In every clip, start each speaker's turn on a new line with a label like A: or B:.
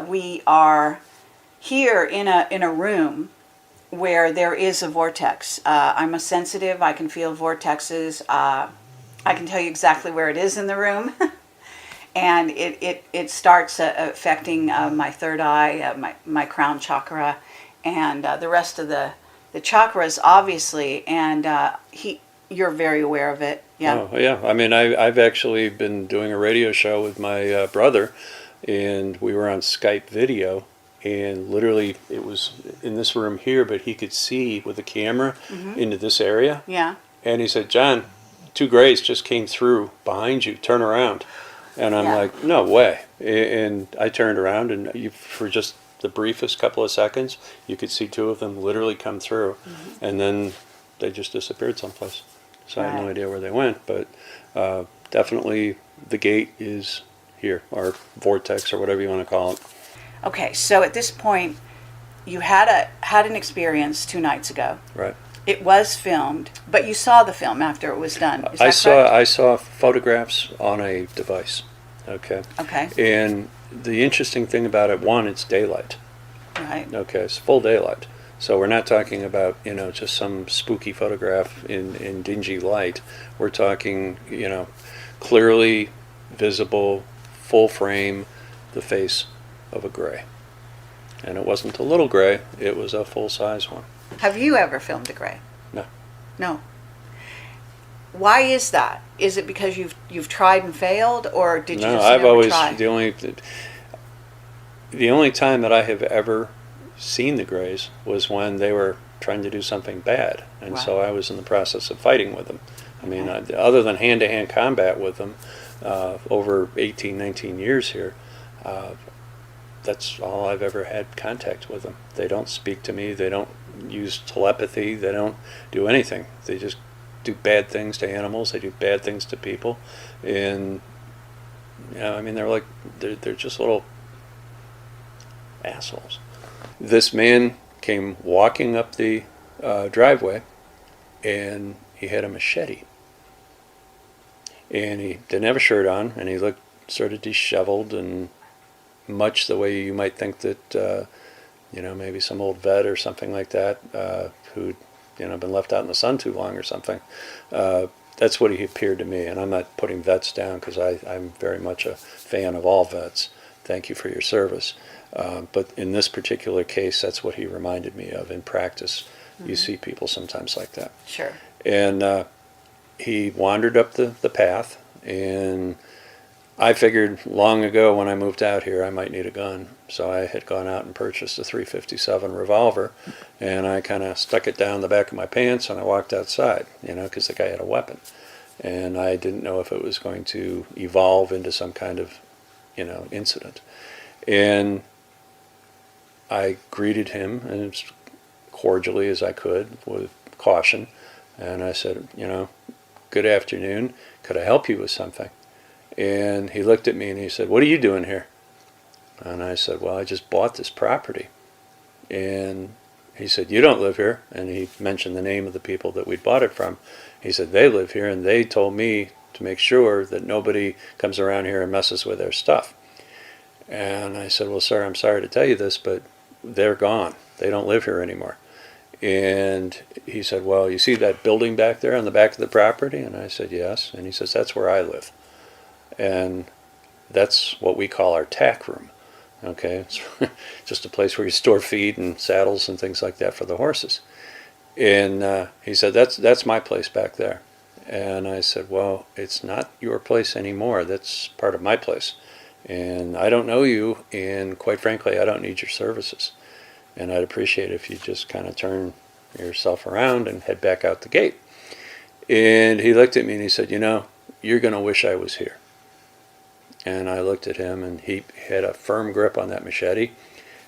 A: We are here in a room where there is a vortex. I'm a sensitive. I can feel vortexes. I can tell you exactly where it is in the room. And it starts affecting my third eye, my crown chakra, and the rest of the chakras, obviously. And you're very aware of it. Yeah.
B: Oh, yeah. I mean, I've actually been doing a radio show with my brother, and we were on Skype video, and literally it was in this room here, but he could see with the camera into this area.
A: Yeah.
B: And he said, John, 2 grays just came through behind you. Turn around. And I'm like, no way. And I turned around, and for just the briefest couple of seconds, you could see 2 of them literally come through. And then they just disappeared someplace. So I have no idea where they went. But definitely the gate is here, or vortex, or whatever you want to call it.
A: Okay, so at this point, you had an experience 2 nights ago.
B: Right.
A: It was filmed, but you saw the film after it was done. Is that correct?
B: I saw photographs on a device. Okay.
A: Okay.
B: And the interesting thing about it, one, it's daylight.
A: Right.
B: Okay, it's full daylight. So we're not talking about, just some spooky photograph in dingy light. We're talking, clearly visible, full frame, the face of a gray. And it wasn't a little gray, it was a full-size one.
A: Have you ever filmed a gray?
B: No.
A: No. Why is that? Is it because you've tried and failed, or did you just never try?
B: The only time that I have ever seen the grays was when they were trying to do something bad, and so I was in the process of fighting with them. I mean, other than hand-to-hand combat with them over 18, 19 years here, that's all I've ever had contact with them. They don't speak to me. They don't use telepathy. They don't do anything. They just do bad things to animals. They do bad things to people. And, I mean, they're just little assholes. This man came walking up the driveway, and he had a machete. And he didn't have a shirt on, and he looked sort of disheveled and much the way you might think that, maybe some old vet or something like that who'd, been left out in the sun too long or something. That's what he appeared to me. And I'm not putting vets down because I'm very much a fan of all vets. Thank you for your service. But in this particular case, that's what he reminded me of in practice. You see people sometimes like that.
A: Sure.
B: And he wandered up the path, and I figured long ago when I moved out here I might need a gun. So I had gone out and purchased a .357 revolver, and I kind of stuck it down the back of my pants, and I walked outside, because the guy had a weapon. And I didn't know if it was going to evolve into some kind of, incident. And I greeted him as cordially as I could, with caution. And I said, good afternoon. Could I help you with something? And he looked at me and he said, what are you doing here? And I said, well, I just bought this property. And he said, you don't live here. And he mentioned the name of the people that we'd bought it from. He said, they live here, and they told me to make sure that nobody comes around here and messes with their stuff. And I said, well, sir, I'm sorry to tell you this, but they're gone. They don't live here anymore. And he said, well, you see that building back there on the back of the property? And I said, yes. And he says, that's where I live. And that's what we call our tack room. Okay, it's just a place where you store feed and saddles and things like that for the horses. And he said, that's my place back there. And I said, well, it's not your place anymore. That's part of my place. And I don't know you, and quite frankly, I don't need your services. And I'd appreciate it if you just kind of turn yourself around and head back out the gate. And he looked at me and he said, you're going to wish I was here. And I looked at him, and he had a firm grip on that machete.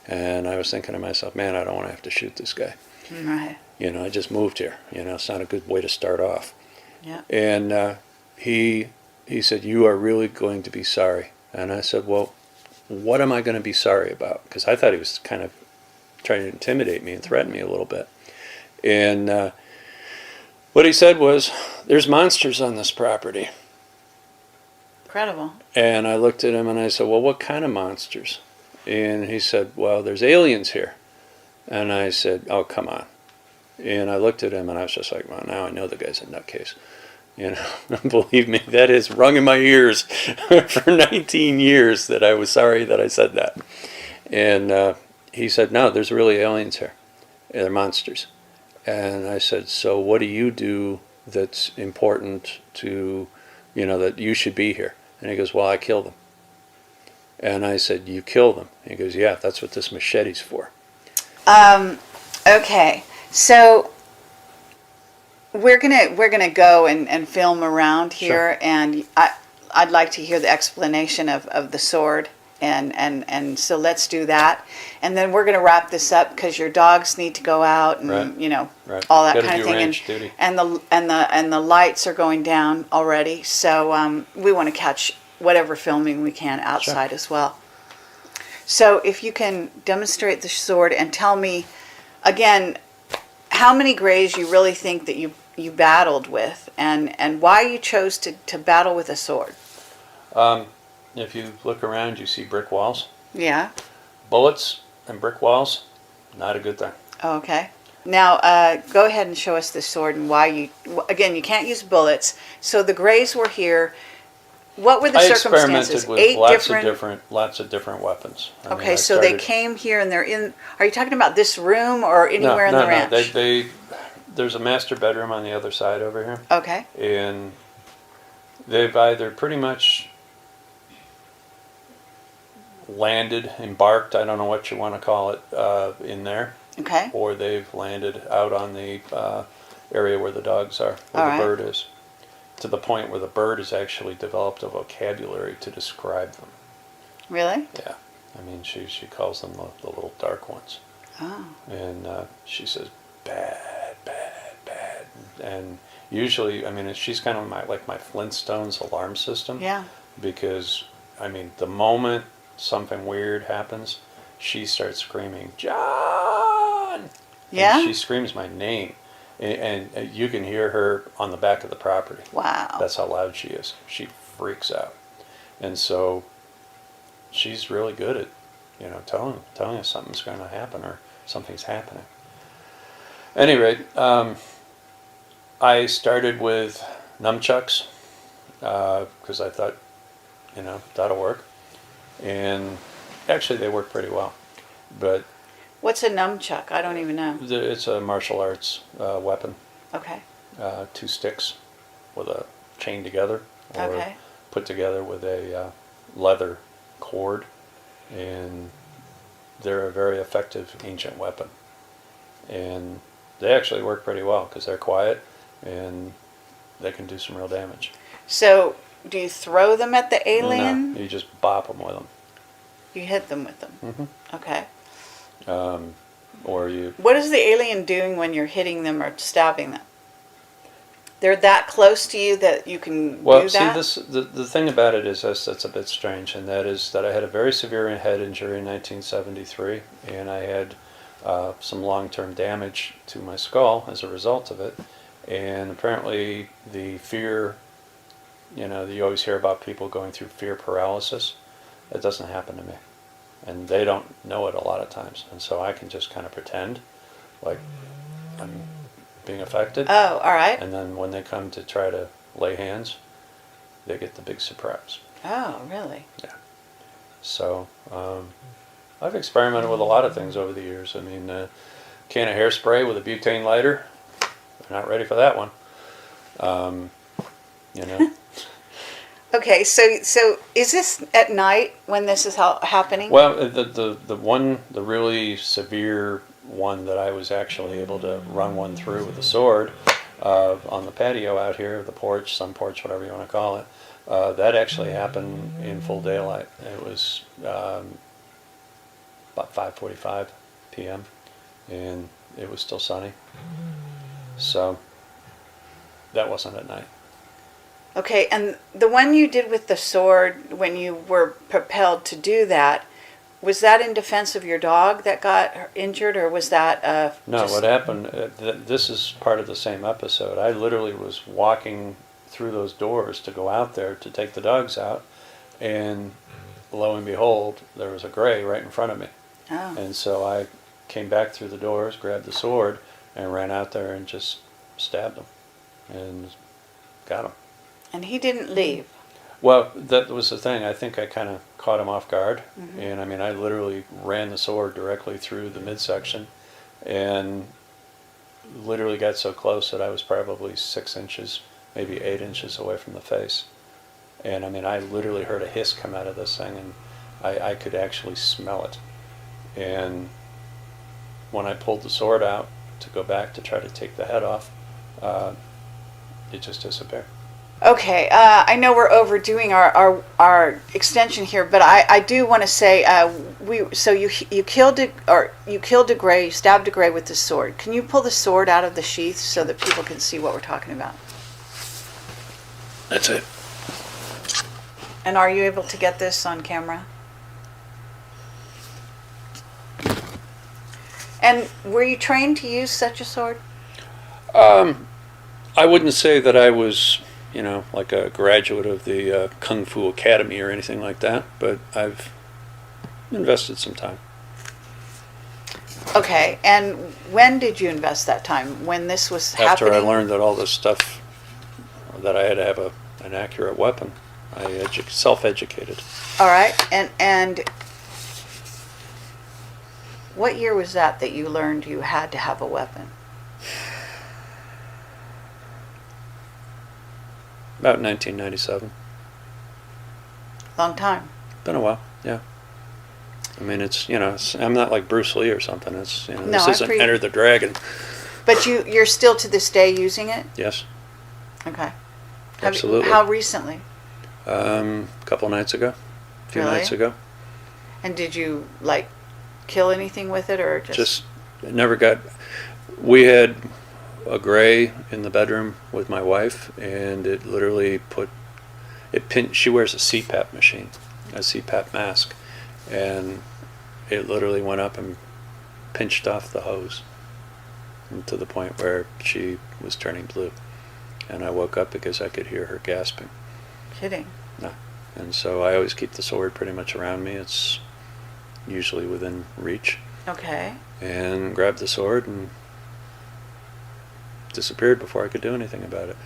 B: And I was thinking to myself, man, I don't want to have to shoot this guy.
A: Right.
B: I just moved here. It's not a good way to start off.
A: Yeah.
B: And he said, you are really going to be sorry. And I said, well, what am I going to be sorry about? Because I thought he was kind of trying to intimidate me and threaten me a little bit. And what he said was, there's monsters on this property.
A: Incredible.
B: And I looked at him and I said, well, what kind of monsters? And he said, well, there's aliens here. And I said, oh, come on. And I looked at him and I was just like, well, now I know the guy's a nutcase. You know, believe me, that has rung in my ears for 19 years that I was sorry that I said that. And he said, no, there's really aliens here. They're monsters. And I said, so what do you do that's important to, that you should be here? And he goes, well, I kill them. And I said, you kill them? And he goes, yeah, that's what this machete's for.
A: Okay, so we're gonna go and film around here,
B: Sure.
A: and I'd like to hear the explanation of the sword, and so let's do that, and then we're gonna wrap this up because your dogs need to go out, and
B: Right. Right.
A: all that
B: Gotta
A: kind of
B: do
A: thing,
B: ranch duty.
A: and the lights are going down already, so we want to catch whatever filming we can outside as well. So if you can demonstrate the sword and tell me again how many grays you really think that you battled with, and why you chose to battle with a sword.
B: If you look around, you see brick walls.
A: Yeah.
B: Bullets and brick walls, not a good thing.
A: Okay. Now go ahead and show us the sword and why you. Again, you can't use bullets. So the grays were here. What were the
B: I
A: circumstances?
B: experimented with
A: 8
B: lots of different weapons. I mean,
A: Okay,
B: I
A: so they
B: started-
A: came here and they're in. Are you talking about this room or anywhere in the ranch?
B: No. There's a master bedroom on the other side over here,
A: Okay.
B: and they've either pretty much landed, embarked, I don't know what you want to call it, in there,
A: Okay.
B: or they've landed out on the area where the dogs are, where
A: All
B: the
A: right.
B: bird is, to the point where the bird has actually developed a vocabulary to describe them.
A: Really?
B: Yeah, I mean, she calls them the little dark ones.
A: Oh.
B: And she says, bad, bad, bad. And usually, I mean, she's kind of like my Flintstones alarm system.
A: Yeah.
B: Because, I mean, the moment something weird happens, she starts screaming, John!
A: Yeah?
B: And she screams my name. And you can hear her on the back of the property.
A: Wow.
B: That's how loud she is. She freaks out. And so she's really good at, telling us something's going to happen or something's happening. At any rate, I started with nunchucks because I thought, that'll work. And actually they work pretty well. But
A: What's a nunchuck? I don't even know.
B: it's a martial arts weapon.
A: Okay.
B: 2 sticks with a chain together or
A: Okay.
B: put together with a leather cord, and they're a very effective ancient weapon. And they actually work pretty well because they're quiet and they can do some real damage.
A: So, do you throw them at the alien?
B: No, you just bop them with them.
A: You hit them with them.
B: Mm-hmm.
A: Okay.
B: Or you...
A: What is the alien doing when you're hitting them or stabbing them? They're that close to you that you can do that?
B: See, the thing about it is that's a bit strange, and that is that I had a very severe head injury in 1973, and I had some long-term damage to my skull as a result of it. And apparently the fear, you always hear about people going through fear paralysis. That doesn't happen to me. And they don't know it a lot of times. And so I can just kind of pretend like I'm being affected.
A: Oh, all right.
B: And then when they come to try to lay hands, they get the big surprise.
A: Oh, really?
B: Yeah. So I've experimented with a lot of things over the years. I mean, can of hairspray with a butane lighter. They're not ready for that one.
A: Okay, so is this at night when this is happening?
B: Well, the really severe one that I was actually able to run one through with a sword on the patio out here, the porch, sun porch, whatever you want to call it, that actually happened in full daylight. It was about 5:45 p.m. and it was still sunny. So that wasn't at night.
A: Okay, and the one you did with the sword when you were propelled to do that, was that in defense of your dog that got injured, or was that
B: No,
A: just...
B: what happened, this is part of the same episode. I literally was walking through those doors to go out there to take the dogs out, and lo and behold, there was a gray right in front of me.
A: Oh.
B: And so I came back through the doors, grabbed the sword, and ran out there and just stabbed him and got him.
A: And he didn't leave.
B: Well, that was the thing. I think I kind of caught him off guard.
A: Mm-hmm.
B: And I mean, I literally ran the sword directly through the midsection and literally got so close that I was probably 6 inches, maybe 8 inches away from the face. And I mean, I literally heard a hiss come out of this thing, and I could actually smell it. And when I pulled the sword out to go back to try to take the head off, it just disappeared.
A: Okay, I know we're overdoing our extension here, but I do want to say you killed a gray, you stabbed a gray with the sword. Can you pull the sword out of the sheath so that people can see what we're talking about?
B: That's it.
A: And are you able to get this on camera? And were you trained to use such a sword?
B: I wouldn't say that I was, like a graduate of the Kung Fu Academy or anything like that, but I've invested some time.
A: Okay, and when did you invest that time? When this was happening?
B: After I learned that all this stuff, that I had to have an accurate weapon, I self-educated.
A: All right, and what year was that you learned you had to have a weapon?
B: About 1997.
A: Long time.
B: Been a while, yeah. I mean, I'm not like Bruce Lee or something. It's,
A: No,
B: this isn't Enter the Dragon.
A: But you're still to this day using it?
B: Yes,
A: Okay.
B: absolutely.
A: How recently?
B: A couple nights ago, a few
A: Really?
B: nights ago.
A: And did you kill anything with it, or just?
B: It never got. We had a gray in the bedroom with my wife, and it literally she wears a CPAP machine, a CPAP mask, and it literally went up and pinched off the hose to the point where she was turning blue. And I woke up because I could hear her gasping.
A: Kidding.
B: No. And so I always keep the sword pretty much around me. It's usually within reach.
A: Okay.
B: And grabbed the sword and disappeared before I could do anything about it.